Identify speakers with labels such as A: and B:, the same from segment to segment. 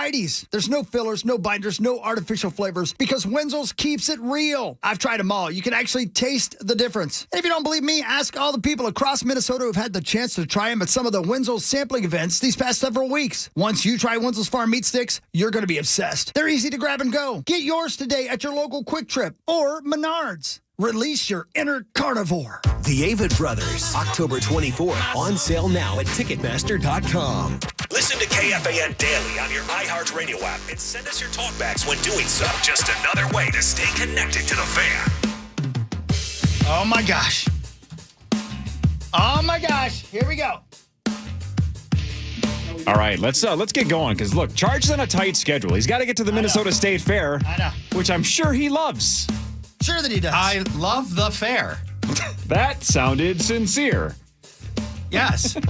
A: varieties. There's no fillers, no binders, no artificial flavors because Wenzel's keeps it real. I've tried them all. You can actually taste the difference. And if you don't believe me, ask all the people across Minnesota who've had the chance to try them at some of the Wenzel's sampling events these past several weeks. Once you try Wenzel's Farm Meat Sticks, you're going to be obsessed. They're easy to grab and go. Get yours today at your local Quick Trip or Menards. Release your inner carnivore.
B: The Avid Brothers, October 24th, on sale now at Ticketmaster.com.
C: Listen to KFAN daily on your iHeartRadio app and send us your talkbacks when doing so. Just another way to stay connected to the fan.
A: Oh my gosh. Oh my gosh. Here we go.
D: All right, let's get going because look, Charge is on a tight schedule. He's got to get to the Minnesota State Fair, which I'm sure he loves.
A: Sure that he does.
E: I love the fair.
D: That sounded sincere.
E: Yes. We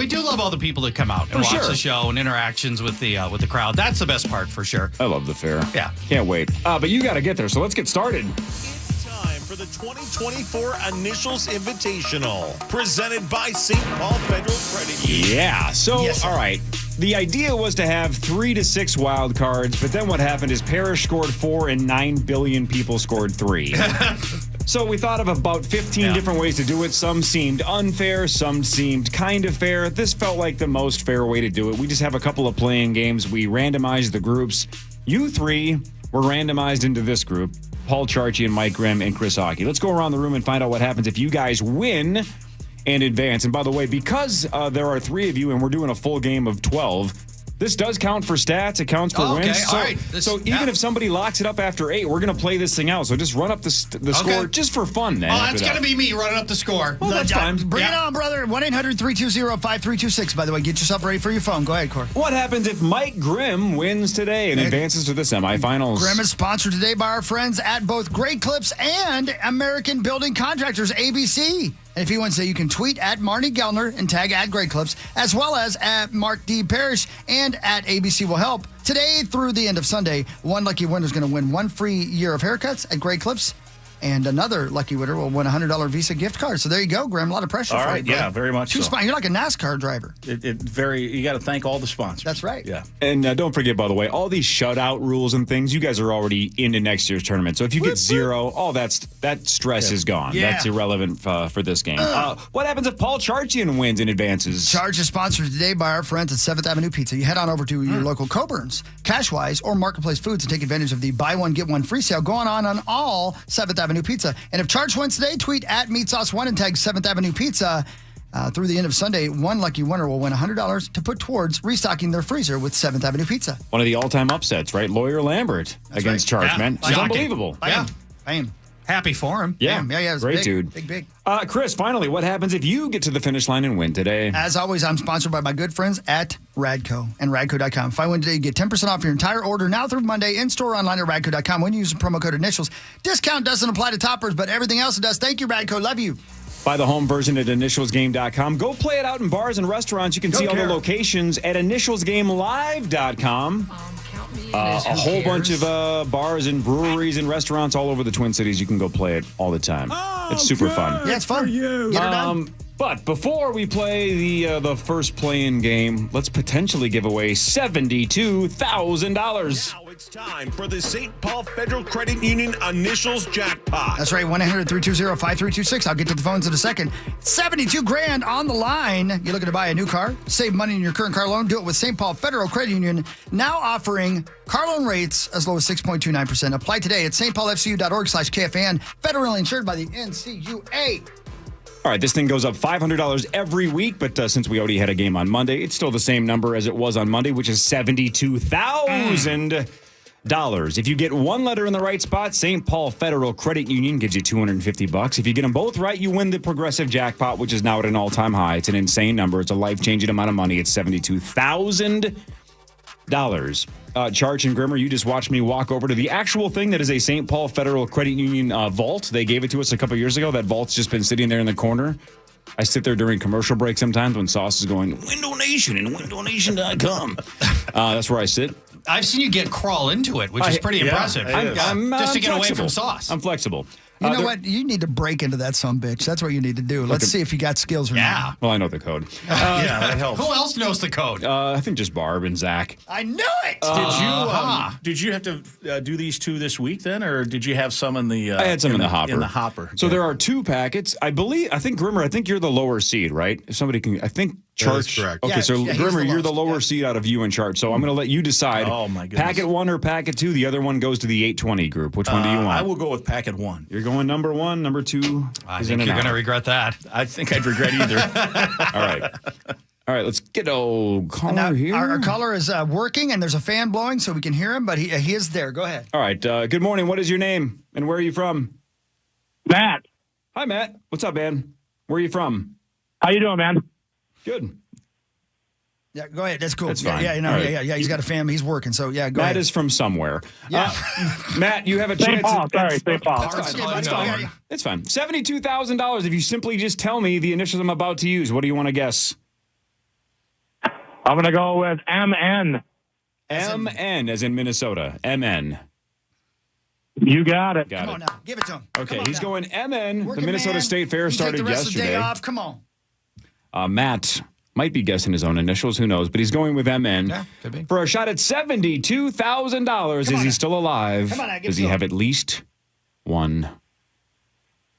E: do love all the people that come out and watch the show and interactions with the crowd. That's the best part for sure.
D: I love the fair.
E: Yeah.
D: Can't wait. But you got to get there, so let's get started.
C: It's time for the 2024 Initials Invitational, presented by St. Paul Federal Credit Union.
D: Yeah, so, all right. The idea was to have 3 to 6 wild cards, but then what happened is Parrish scored 4 and 9 billion people scored 3. So we thought of about 15 different ways to do it. Some seemed unfair, some seemed kind of fair. This felt like the most fair way to do it. We just have a couple of playing games. We randomized the groups. You 3 were randomized into this group: Paul Charchian, Mike Grimm, and Chris Hawkey. Let's go around the room and find out what happens if you guys win and advance. And by the way, because there are 3 of you and we're doing a full game of 12, this does count for stats. It counts for wins.
E: So, all right.
D: Even if somebody locks it up after 8, we're going to play this thing out. So just run up the score just for fun then.
E: Oh, that's going to be me running up the score.
D: Well, that's fine.
A: Bring it on, brother. 1-800-320-5326. By the way, get yourself ready for your phone. Go ahead, Corey.
D: What happens if Mike Grimm wins today and advances to the semifinals?
A: Grimm is sponsored today by our friends at both Great Clips and American Building Contractors, ABC. And if he wants to, you can tweet at Marnie Gellner and tag at Great Clips, as well as at Mark D. Parrish and at ABC Will Help. Today through the end of Sunday, one lucky winner is going to win 1 free year of haircuts at Great Clips, and another lucky winner will win a $100 Visa gift card. So there you go, Graham. A lot of pressure for you,
F: yeah, very much so.
A: You're like a NASCAR driver.
F: You got to thank all the sponsors.
A: That's right.
F: Yeah.
D: And don't forget, by the way, all these shutout rules and things, you guys are already into next year's tournament. So if you get 0, all that stress is gone.
A: Yeah.
D: That's irrelevant for this game. What happens if Paul Charchian wins and advances?
A: Charge is sponsored today by our friends at 7th Avenue Pizza. You head on over to your local Coburn's, Cashwise, or Marketplace Foods and take advantage of the buy one, get one free sale going on all 7th Avenue Pizza. And if Charge wins today, tweet at MeatSauce1 and tag 7th Avenue Pizza. Through the end of Sunday, one lucky winner will win $100 to put towards restocking their freezer with 7th Avenue Pizza.
D: One of the all-time upsets, right? Lawyer Lambert against Charge, man. It's unbelievable.
A: Bam.
E: Happy for him.
D: Yeah.
A: Yeah,
D: great
A: big,
D: dude.
A: Big.
D: Chris, finally, what happens if you get to the finish line and win today?
A: As always, I'm sponsored by my good friends at Radco and Radco.com. If I win today, you get 10% off your entire order now through Monday, in-store online at Radco.com when you use the promo code Initials. Discount doesn't apply to toppers, but everything else it does. Thank you, Radco. Love you.
D: Buy the home version at initialsgame.com. Go play it out in bars and restaurants. You can see all the locations at initialsgamelive.com. A whole bunch of bars and breweries and restaurants all over the Twin Cities. You can go play it all the time. It's super fun.
A: Yeah, it's fun. Get it done.
D: But before we play the first play-in game, let's potentially give away $72,000.
C: Now it's time for the St. Paul Federal Credit Union Initials Jackpot.
A: That's right, 1-800-320-5326. I'll get to the phones in a second. $72,000 on the line. You're looking to buy a new car, save money in your current car loan, do it with St. Paul Federal Credit Union, now offering car loan rates as low as 6.29%. Apply today at stpaulfcu.org/KFAN. Federally insured by the NCUA.
D: All right, this thing goes up $500 every week, but since we already had a game on Monday, it's still the same number as it was on Monday, which is $72,000. If you get one letter in the right spot, St. Paul Federal Credit Union gives you $250. If you get them both right, you win the progressive jackpot, which is now at an all-time high. It's an insane number. It's a life-changing amount of money. It's $72,000. Charch and Grimmer, you just watched me walk over to the actual thing that is a St. Paul Federal Credit Union vault. They gave it to us a couple years ago. That vault's just been sitting there in the corner. I sit there during commercial break sometimes when Sauce is going, Window Nation and WindowNation.com. That's where I sit.
E: I've seen you crawl into it, which is pretty impressive.
D: I'm
E: just to get
D: flexible.
E: away from Sauce.
D: I'm flexible.
A: You know what? You need to break into that sumbitch. That's what you need to do. Let's see if you got skills or not.
D: Well, I know the code.
F: Yeah, that helps.
E: Who else knows the code?
D: I think just Barb and Zach.
A: I knew it.
F: Did you have to do these two this week then, or did you have some in the?
D: I had some in the hopper.
F: In the hopper.
D: So there are 2 packets. I think Grimmer. I think you're the lower seed, right? If somebody can. I think Charch.
G: correct.
D: Okay,
A: Yeah,
D: so
A: he's
D: Grimmer,
A: the
D: you're the
A: lowest,
D: lower seed out of you and Charch. So I'm going to let you decide.
F: Oh my goodness.
D: Packet 1 or packet 2. The other one goes to the 820 group. Which one do you want?
F: I will go with packet 1.
D: You're going number 1. Number 2.
E: I think you're going to regret that.
F: I think I'd regret either.
D: All right. Let's get a caller
A: Now,
D: here.
A: our caller is working, and there's a fan blowing, so we can hear him, but he is there. Go ahead.
D: All right. Good morning. What is your name and where are you from?
H: Matt,
D: Hi, Matt. What's up, man? Where are you from?
H: how you doing, man?
D: Good.
A: Yeah, go ahead. That's cool.
D: That's
A: Yeah,
D: fine.
A: yeah,
D: All right.
A: yeah. He's got a family. He's working, so yeah, go
D: Matt
A: ahead.
D: is from somewhere.
A: Yeah.
D: Matt, you have a
H: St.
D: chance.
H: Paul, sorry, St. Paul.
D: That's fine.
E: Oh,
D: That's
E: no.
D: fine. It's fine. $72,000 if you simply just tell me the initials I'm about to use. What do you want to guess?
H: I'm going to go with MN.
D: MN as in Minnesota. MN.
H: You got it.
D: Got
A: Come
D: it.
A: on now. Give it to him.
D: Okay,
A: Come on
D: he's
A: now.
D: going MN.
A: Working
D: The Minnesota
A: man.
D: State Fair
A: You
D: started
A: take the rest
D: yesterday.
A: Of the day off. Come on.
D: Matt might be guessing his own initials. Who knows? But he's going with MN.
E: Yeah, could be.
D: For a shot at $72,000. Is he still alive?
A: Come on now, give
D: Does
A: it
D: he
A: to
D: have
A: him.
D: at least one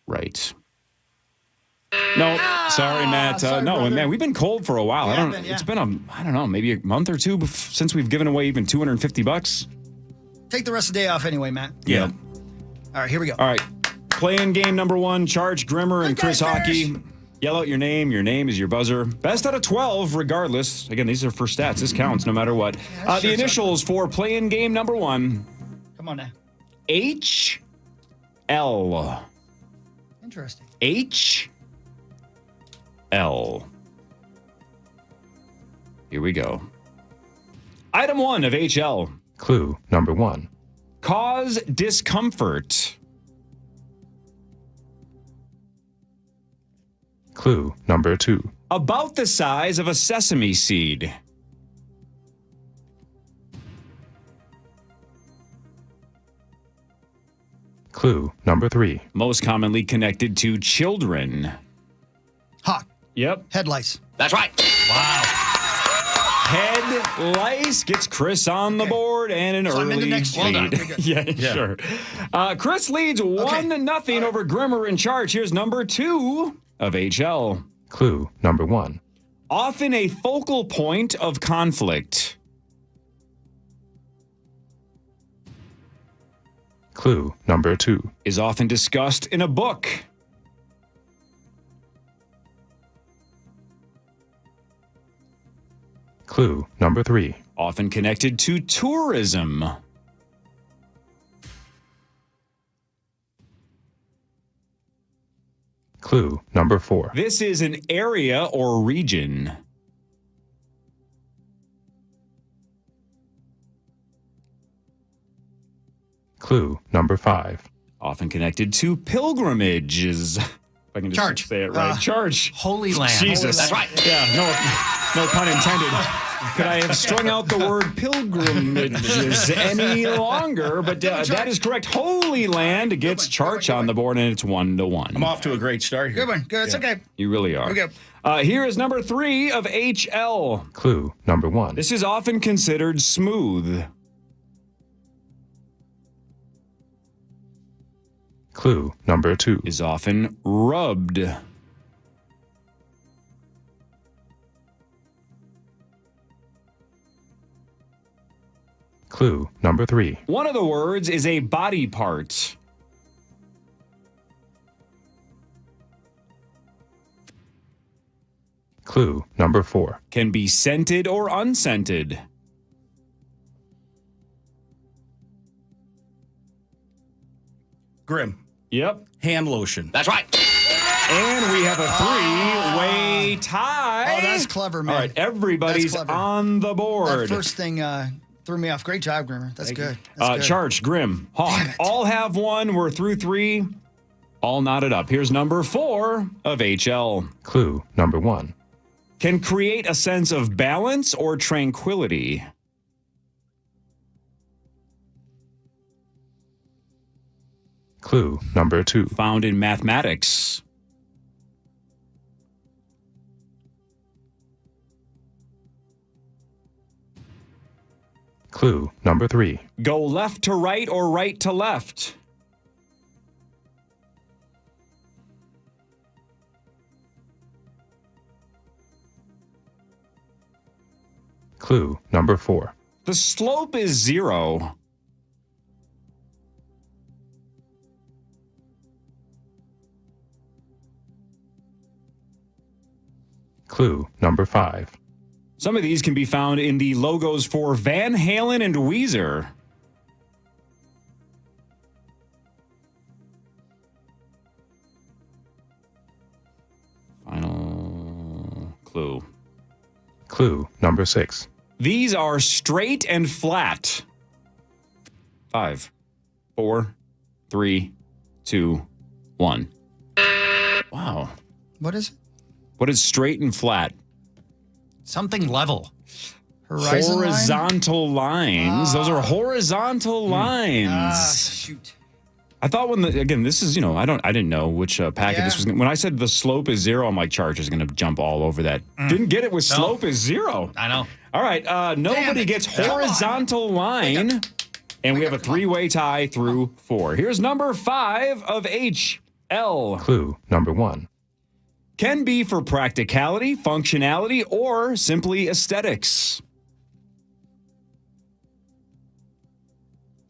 D: right? No, sorry, Matt.
A: sorry,
D: No,
A: brother.
D: man, we've been cold for a while.
A: We
D: I
A: have
D: don't.
A: been, yeah.
D: It's been I don't know, maybe a month or two since we've given away even $250.
A: Take the rest of the day off anyway, Matt.
D: Yeah.
A: All right, here we go.
D: All right. Playing game number 1, Charch, Grimmer, and
A: Okay,
D: Chris
A: Bears.
D: Hawkey. Yell out your name. Your name is your buzzer. Best out of 12, regardless. Again, these are for stats. This counts no matter what.
A: that's
D: The
A: sure,
D: initials for playing game number 1,
A: Come on now.
D: HL.
A: Interesting.
D: HL. Here we go. Item 1 of HL.
G: Clue number 1.
D: Cause discomfort.
G: Clue number 2.
D: About the size of a sesame seed.
G: Clue number 3.
D: Most commonly connected to children.
A: Hawk.
D: Yep.
A: Head lice.
E: That's right. Wow.
D: Head lice gets Chris on the board and an
A: So I'm
D: early
A: into next year.
D: lead.
A: Well done. Okay,
D: yeah, sure. Chris leads 1-0 over Grimmer in Charge. Here's number 2 of HL.
G: Clue number 1.
D: Often a focal point of conflict.
G: Clue number 2.
D: Is often discussed in a book.
G: Clue number 3.
D: Often connected to tourism.
G: Clue number 4.
D: This is an area or region.
G: Clue number 5.
D: Often connected to pilgrimages. If I can just
E: Charge.
D: say it right. Charge.
E: Holy Land.
D: Jesus.
E: That's right.
D: Yeah, no pun intended. Could I have strung out the word pilgrimages any longer? But that is correct. Holy Land gets Charch on the board, and it's 1-1.
F: I'm off to a great start here.
A: Good one. Good. It's okay.
D: You really are.
A: Okay.
D: Here is number 3 of HL.
G: Clue number 1.
D: This is often considered smooth.
G: Clue number 2.
D: Is often rubbed.
G: Clue number 3.
D: One of the words is a body part.
G: Clue number 4.
D: Can be scented or unscented.
F: Grim.
D: Yep.
F: Hand lotion.
E: That's right.
D: And we have a 3-way tie.
A: Oh, that's clever, man.
D: All right, everybody's
A: That's clever.
D: on the
A: That
D: board.
A: first thing threw me off. Great job, Grimmer. That's good. That's good.
D: Charch, Grim, Hawk,
A: Damn it.
D: all have one. We're through 3. All knotted up. Here's number 4 of HL.
G: Clue number 1.
D: Can create a sense of balance or tranquility.
G: Clue number 2.
D: Found in mathematics.
G: Clue number 3.
D: Go left to right or right to left.
G: Clue number 4.
D: The slope is 0.
G: Clue number 5.
D: Some of these can be found in the logos for Van Halen and Weezer. Final clue.
G: Clue number 6.
D: These are straight and flat. 5, 4, 3, 2, 1. Wow.
A: What is it?
D: What is straight and flat?
E: Something level.
A: Horizontal
D: lines. Those are horizontal lines.
A: Shoot.
D: I thought this is, I didn't know which packet this was. When I said the slope is 0, I'm like, Charch is going to jump all over that. Didn't get it with slope is 0.
E: I know.
D: All right. Nobody gets horizontal line. And we have a 3-way tie through 4. Here's number 5 of HL.
G: Clue number 1.
D: Can be for practicality, functionality, or simply aesthetics.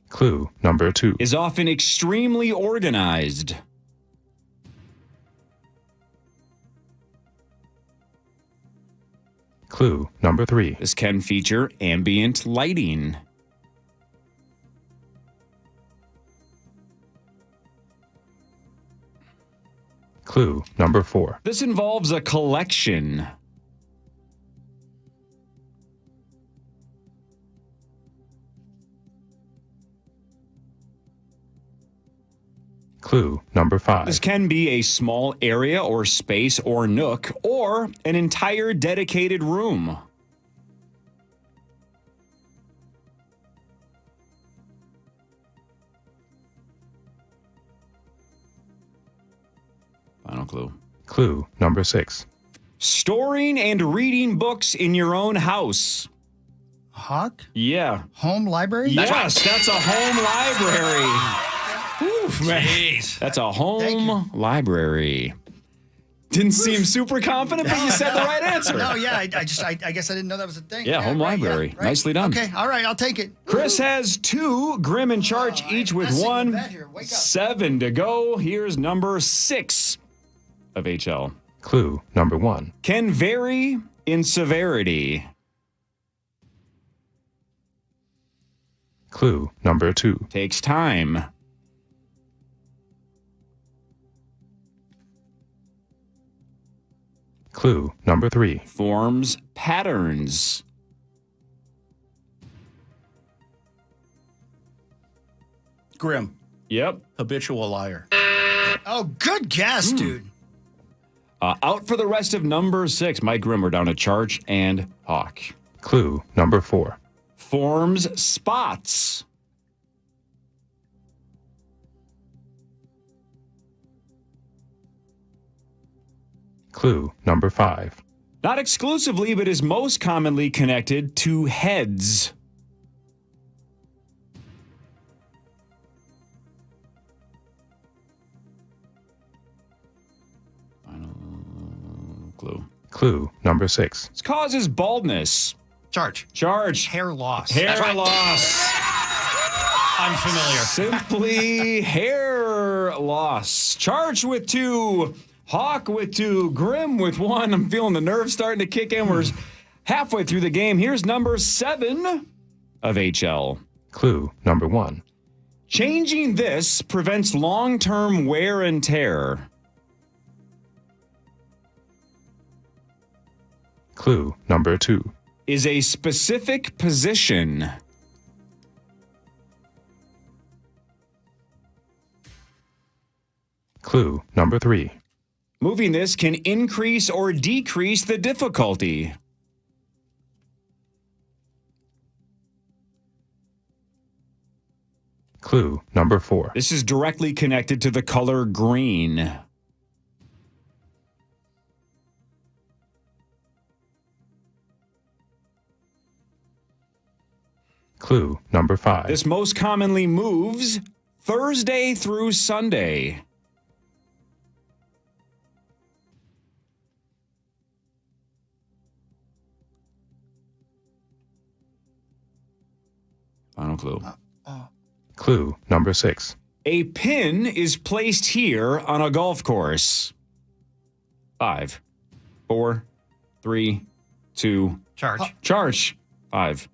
G: Clue number 2.
D: Is often extremely organized.
G: Clue number 3.
D: This can feature ambient lighting.
G: Clue number 4.
D: This involves a collection.
G: Clue number 5.
D: This can be a small area or space or nook or an entire dedicated room. Final clue.
G: Clue number 6.
D: Storing and reading books in your own house.
A: Hawk?
D: Yeah.
A: Home library?
D: Yes, that's a home library. Oof, man.
E: Jeez.
D: That's a
A: Thank
D: home library. Didn't seem super confident, but you said the right answer.
A: No, yeah, I guess I didn't know that was a thing.
D: Yeah, home library. Nicely done.
A: Okay, all right, I'll take it.
D: Chris has 2, Grimm and Charch each with
A: messing
D: 1.
A: with that here. Wake up.
D: 7 to go. Here's number 6 of HL.
G: Clue number 1.
D: Can vary in severity.
G: Clue number 2.
D: Takes time.
G: Clue number 3.
D: Forms patterns.
F: Grimm,
D: Yep.
F: habitual liar.
A: Oh, good guess, dude.
D: Out for the rest of number 6. Mike Grimm, we're down to Charch and Hawk.
G: Clue number 4.
D: Forms spots.
G: Clue number 5.
D: Not exclusively, but is most commonly connected to heads. Final clue.
G: Clue number 6.
D: This causes baldness. Charge.
E: Hair loss.
D: Hair
E: That's right.
D: loss.
E: Unfamiliar.
D: Simply hair loss. Charge with 2. Hawk with 2. Grimm with 1. I'm feeling the nerves starting to kick in. We're halfway through the game. Here's number 7 of HL.
G: Clue number 1.
D: Changing this prevents long-term wear and tear.
G: Clue number 2.
D: Is a specific position.
G: Clue number 3.
D: Moving this can increase or decrease the difficulty.
G: Clue number 4.
D: This is directly connected to the color green.
G: Clue number 5.
D: This most commonly moves Thursday through Sunday. Final clue.
G: Clue number 6.
D: A pin is placed here on a golf course. 5, 4, 3, 2. Charge. 5,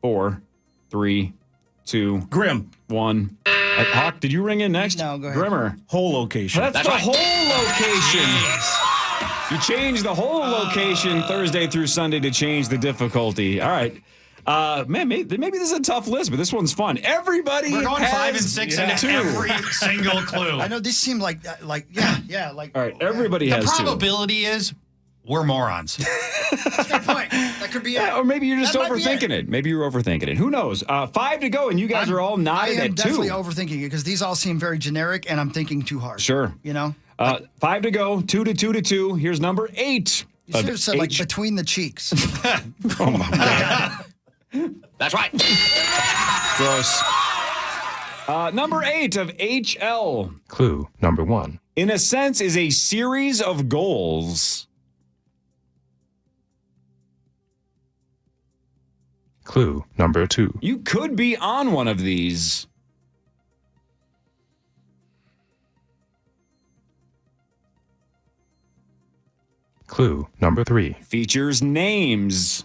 D: 4, 3, 2.
F: Grimm.
D: 1. Hawk, did you ring in next?
A: No, go ahead.
D: Grimmer.
F: Whole location.
D: That's the whole location. You changed the whole location Thursday through Sunday to change the difficulty. All right. Man, maybe this is a tough list, but this one's fun. Everybody
E: We're going
D: has
E: 5 and 6 into
D: 2.
E: every single clue.
A: I know these seem like.
D: All right, everybody
E: The
D: has 2.
E: probability is we're morons.
A: That's a good point. That could be it.
D: Yeah, or maybe you're just
A: That might be
D: overthinking it. Maybe you're overthinking it. Who knows? 5 to go, and you guys are all
A: I
D: nodded
A: am
D: at 2.
A: definitely overthinking it because these all seem very generic, and I'm thinking too hard.
D: Sure.
A: You know?
D: 5 to go, 2 to 2 to 2. Here's number 8.
A: You should have said, like, between the cheeks.
D: Oh, my God.
E: That's right.
D: Gross. Number 8 of HL.
G: Clue number 1.
D: In a sense, is a series of goals.
G: Clue number 2.
D: You could be on one of these.
G: Clue number 3.
D: Features names.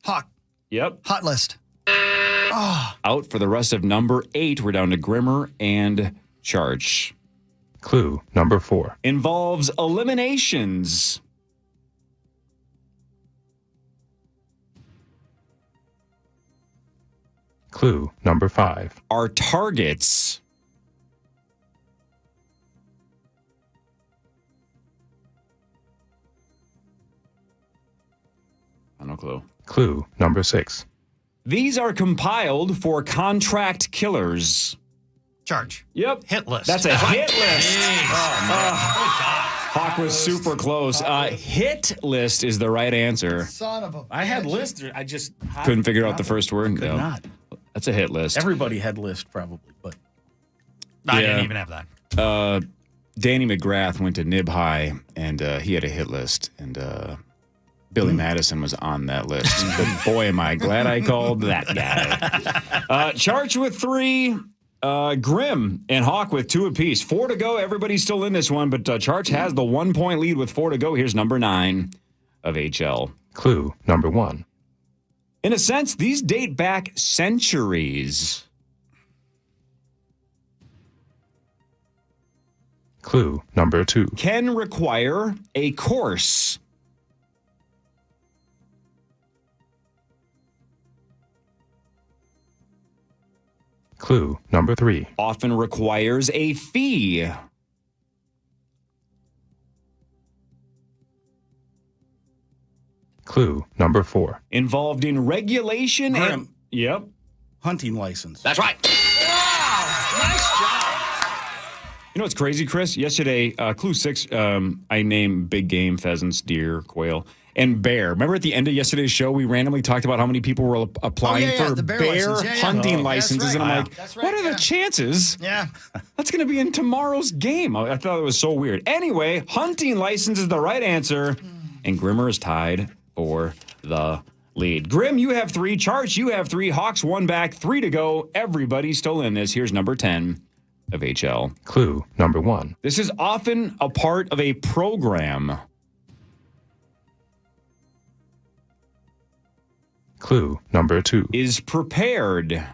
A: Hawk.
D: Yep.
A: Hot list.
D: Out for the rest of number 8. We're down to Grimmer and Charch.
G: Clue number 4.
D: Involves eliminations.
G: Clue number 5.
D: Are targets. No clue.
G: Clue number 6.
D: These are compiled for contract killers.
E: Charge.
D: Yep.
E: Hit list.
D: That's a hit list.
E: Oh,
D: Hawk was super close. Hit list is the right answer.
A: Son of a.
F: I had list. I just
D: Couldn't figure out the first word.
F: Could
D: No.
F: not.
D: That's a hit list.
F: Everybody had list probably, but
E: I
D: Yeah.
E: didn't even have that.
D: Danny McGrath went to Nib High, and he had a hit list, and Billy Madison was on that list. But boy, am I glad I called that guy. Charch with 3, Grimm and Hawk with 2 apiece. 4 to go. Everybody's still in this one, but Charch has the 1-point lead with 4 to go. Here's number 9 of HL.
G: Clue number 1.
D: In a sense, these date back centuries.
G: Clue number 2.
D: Can require a course.
G: Clue number 3.
D: Often requires a fee.
G: Clue number 4.
D: Involved in regulation and...
F: Grim.
D: Yep.
F: hunting license.
E: That's right.
D: You know what's crazy, Chris? Yesterday, clue 6, I named big game, pheasants, deer, quail, and bear. Remember at the end of yesterday's show, we randomly talked about how many people were applying for
A: the
D: bear,
A: bear license. Yeah, yeah.
D: hunting
A: Oh,
D: licenses.
A: that's right.
D: And I'm
A: Wow.
D: like,
A: That's right,
D: what are
A: yeah.
D: the chances?
A: Yeah.
D: That's going to be in tomorrow's game. I thought it was so weird. Anyway, hunting license is the right answer, and Grimmer is tied for the lead. Grim, you have 3. Charch, you have 3. Hawks 1 back, 3 to go. Everybody's still in this. Here's number 10 of HL.
G: Clue number 1.
D: This is often a part of a program.
G: Clue number 2.
D: Is prepared.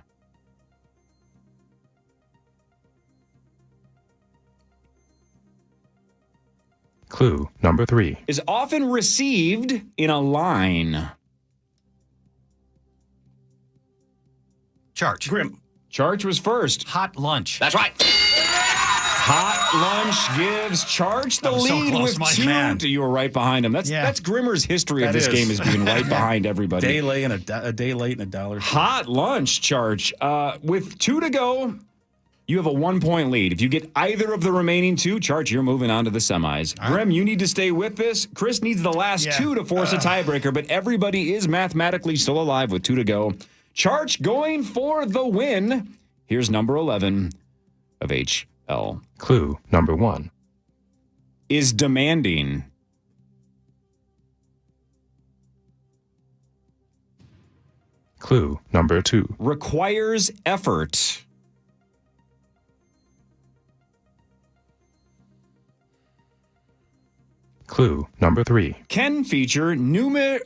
G: Clue number 3.
D: Is often received in a line.
E: Charge.
F: Grim.
D: Charch was first.
E: Hot lunch.
I: That's right.
D: Hot Lunch gives Charge the
E: was so
D: lead
E: close,
D: with
E: Mike.
D: 2.
F: Man.
D: You were right behind him. That's Grimmer's history of
F: That
D: this
F: is.
D: game is being right behind everybody.
F: Day late and a day late and $1.
D: Hot Lunch, Charge. With 2 to go, you have a 1-point lead. If you get either of the remaining 2, Charge, you're moving on to the semis. Grimm, you need to stay with this. Chris needs the last 2 to force a tiebreaker, but everybody is mathematically still alive with 2 to go. Charge going for the win. Here's number 11 of HL.
G: Clue number 1.
D: Is demanding.
G: Clue number 2.
D: Requires effort.
G: Clue number 3.
D: Can feature numerous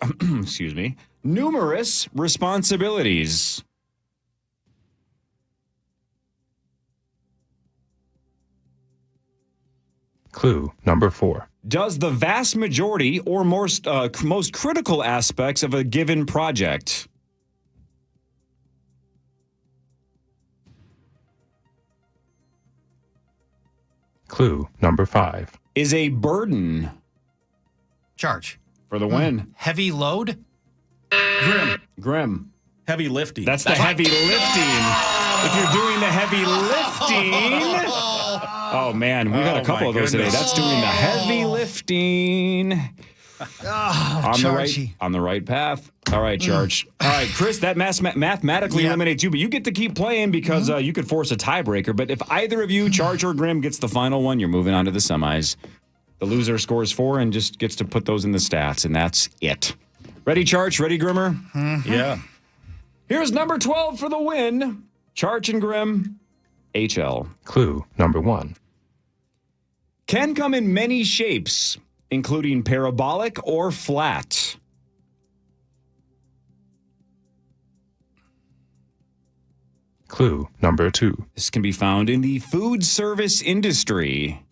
D: responsibilities.
G: Clue number 4.
D: Does the vast majority or most critical aspects of a given project.
G: Clue number 5.
D: Is a burden
E: Charge.
D: for the win.
E: Heavy load?
D: Grim.
F: Heavy lifting.
D: That's the heavy lifting. If you're doing the heavy lifting. Oh, man. We got a couple
F: my
D: of those
F: goodness.
D: today. That's doing the heavy lifting.
A: Charchie.
D: On the right path. All right, Charge. All right, Chris, that mathematically eliminates you, but you get to keep playing because you could force a tiebreaker. But if either of you, Charge or Grimm, gets the final one, you're moving on to the semis. The loser scores 4 and just gets to put those in the stats, and that's it. Ready, Charge? Ready, Grimmer?
F: Yeah.
D: Here's number 12 for the win. Charge and Grimm, HL.
G: Clue number 1.
D: Can come in many shapes, including parabolic or flat.
G: Clue number 2.
D: This can be found in the food service industry.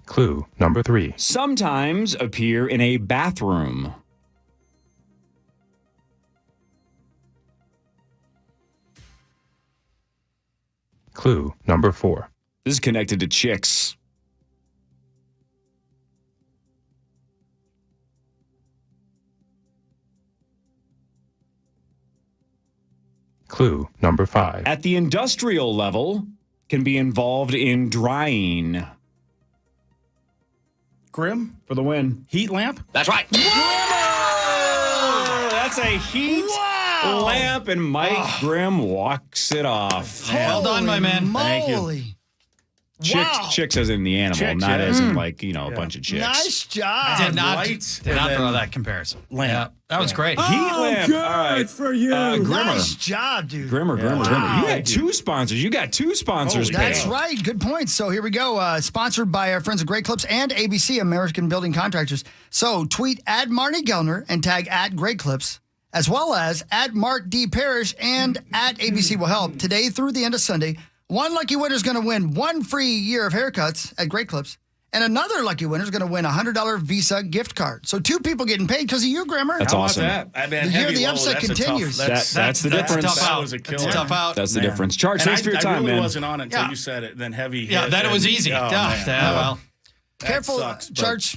G: Clue number 3.
D: Sometimes appear in a bathroom.
G: Clue number 4.
D: This is connected to chicks.
G: Clue number 5.
D: At the industrial level, can be involved in drying.
F: Grim.
D: For the win.
F: Heat lamp.
E: That's right.
D: Oh, that's a heat lamp, and Mike Grimm walks it off.
E: Well done, my man.
F: Thank you.
A: Moly.
D: Chicks as in the animal,
F: Chicks,
D: not
F: yeah.
D: as in like, a bunch of chicks.
A: Nice job.
E: Did not,
F: lights
E: did
F: and
E: not
F: then
E: throw that comparison.
F: lamp.
E: Yeah, that was great.
D: Heat lamp. All right.
I: for you.
D: Grimmer.
A: Nice job, dude.
D: Grimmer. You had 2 sponsors. You got 2 sponsors.
F: Holy
A: That's
D: paid.
A: right. Good point. So here we go. Sponsored by our friends at Great Clips and ABC, American Building Contractors. So tweet at Marnie Gellner and tag at Great Clips, as well as at Mark D. Parrish and at ABC Will Help. Today through the end of Sunday, one lucky winner is going to win 1 free year of haircuts at Great Clips, and another lucky winner is going to win a $100 Visa gift card. So 2 people getting paid because of you, Grimmer.
D: That's
F: How about
D: awesome.
F: that? I mean,
A: Here
F: heavy
A: the
F: low,
A: upset
F: that's a tough-
A: continues.
D: That's the
E: That's
D: difference.
E: a tough
F: That
E: out.
F: was a
E: That's
F: killer.
E: a tough out.
D: That's the
F: Man.
D: difference. Charge,
F: And
D: thanks for your time,
F: I really
D: man.
F: wasn't on it until
E: Yeah.
F: you said it. Then heavy.
E: Yeah,
F: hit,
E: then it
F: and-
E: was easy.
F: Oh,
E: Yeah,
F: man.
E: well,
A: Careful,
F: sucks, but-
A: Charge.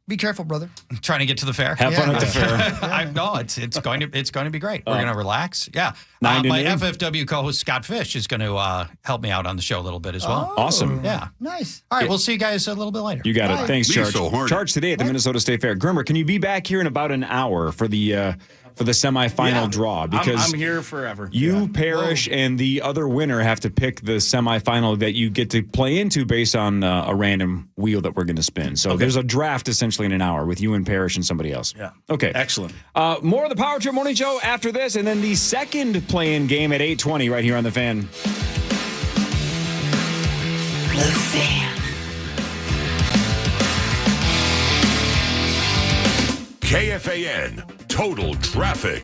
A: Be careful, brother.
E: trying to get to the fair.
D: Have fun at the fair.
E: No, it's going to be great. We're going to relax. Yeah.
D: 9 to
E: My
D: noon.
E: FFW co-host Scott Fish is going to help me out on the show a little bit as well.
D: Awesome.
E: Yeah.
A: Nice.
E: All right, we'll see you guys a little bit later.
D: You got it. Thanks, Charge.
I: so horny.
D: Charge today at the Minnesota State Fair. Grimmer, can you be back here in about an hour for the semifinal
F: Yeah.
D: draw? Because
F: I'm here forever.
D: you,
F: Yeah.
D: Parrish, and the other winner have to pick the semifinal that you get to play into based on a random wheel that we're going to spin. So there's a draft essentially in an hour with you and Parrish and somebody else.
F: Yeah.
D: Okay.
F: Excellent.
D: More of the Power Trip Morning Show after this, and then the second play-in game at 8:20 right here on the Fan.
C: KFAN Total Traffic.